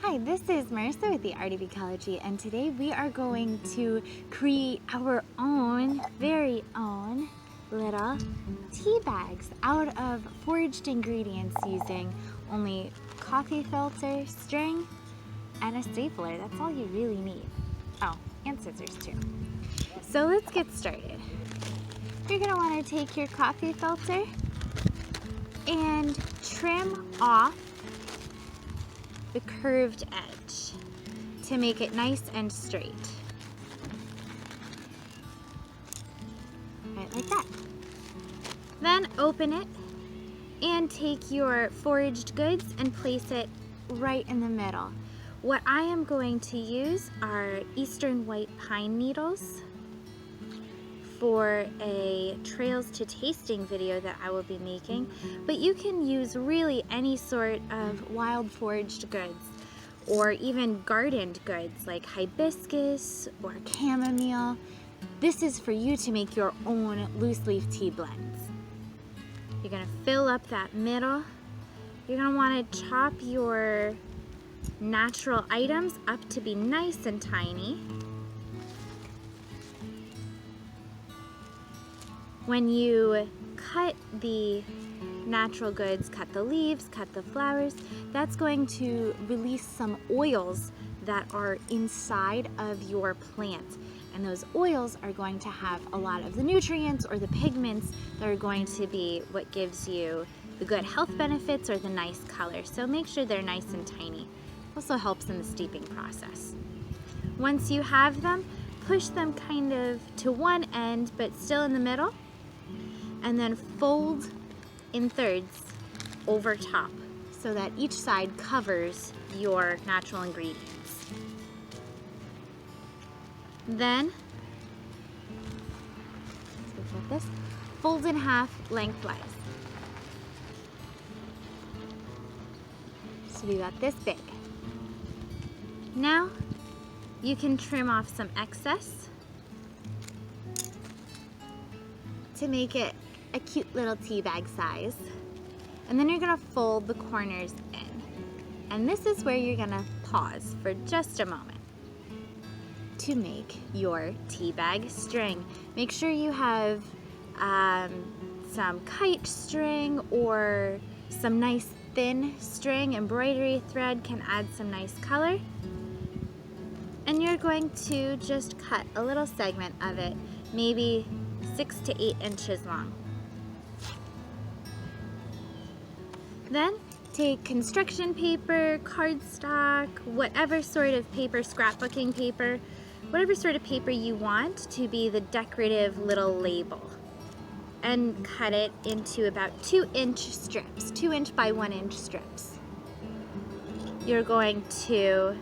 Hi, this is Marissa with the Art of Ecology, and today we are going to create our own, very own little tea bags out of foraged ingredients using only coffee filter, string, and a stapler. That's all you really need. Oh, and scissors too. So let's get started. You're going to want to take your coffee filter and trim off the curved edge to make it nice and straight. Right like that. Then open it and take your foraged goods and place it right in the middle. What I am going to use are eastern white pine needles for a Trails to Tasting video that I will be making, but you can use really any sort of wild foraged goods or even gardened goods like hibiscus or chamomile. This is for you to make your own loose leaf tea blends. You're gonna fill up that middle. You're gonna wanna chop your natural items up to be nice and tiny. When you cut the natural goods, cut the leaves, cut the flowers, that's going to release some oils that are inside of your plant. And those oils are going to have a lot of the nutrients or the pigments that are going to be what gives you the good health benefits or the nice color. So make sure they're nice and tiny. Also helps in the steeping process. Once you have them, push them kind of to one end but still in the middle, and then fold in thirds over top so that each side covers your natural ingredients. Then, let's look at this, fold in half lengthwise. So we got this big. Now, you can trim off some excess to make it a cute little tea bag size. And then you're gonna fold the corners in. And this is where you're gonna pause for just a moment to make your tea bag string. Make sure you have some kite string or some nice thin string. Embroidery thread can add some nice color. And you're going to just cut a little segment of it, maybe 6 to 8 inches long. Then take construction paper, cardstock, whatever sort of paper, scrapbooking paper, whatever sort of paper you want to be the decorative little label, and cut it into about 2-inch strips, 2-inch by 1-inch strips. You're going to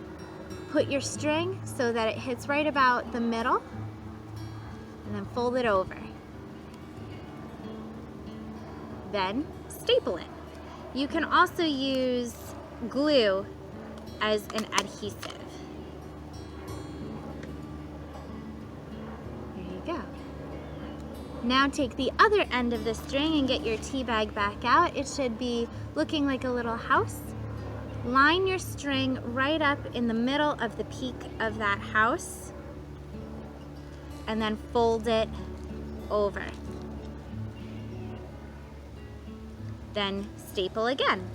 put your string so that it hits right about the middle, and then fold it over. Then staple it. You can also use glue as an adhesive. There you go. Now take the other end of the string and get your tea bag back out. It should be looking like a little house. Line your string right up in the middle of the peak of that house and then fold it over. Then staple again.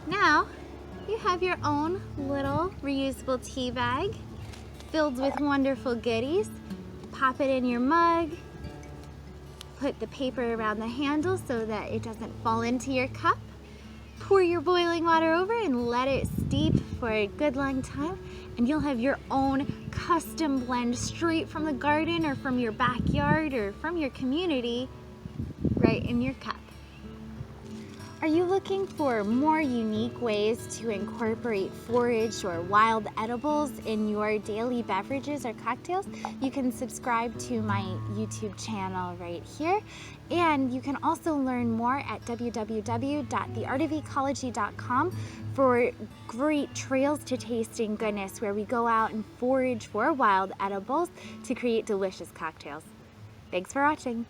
Now you have your own little reusable tea bag filled with wonderful goodies. Pop it in your mug. Put the paper around the handle so that it doesn't fall into your cup. Pour your boiling water over and let it steep for a good long time, and you'll have your own custom blend straight from the garden or from your backyard or from your community right in your cup. Are you looking for more unique ways to incorporate foraged or wild edibles in your daily beverages or cocktails? You can subscribe to my YouTube channel right here. And you can also learn more at www.theartofecology.com for great Trails to Tasting goodness where we go out and forage for wild edibles to create delicious cocktails. Thanks for watching.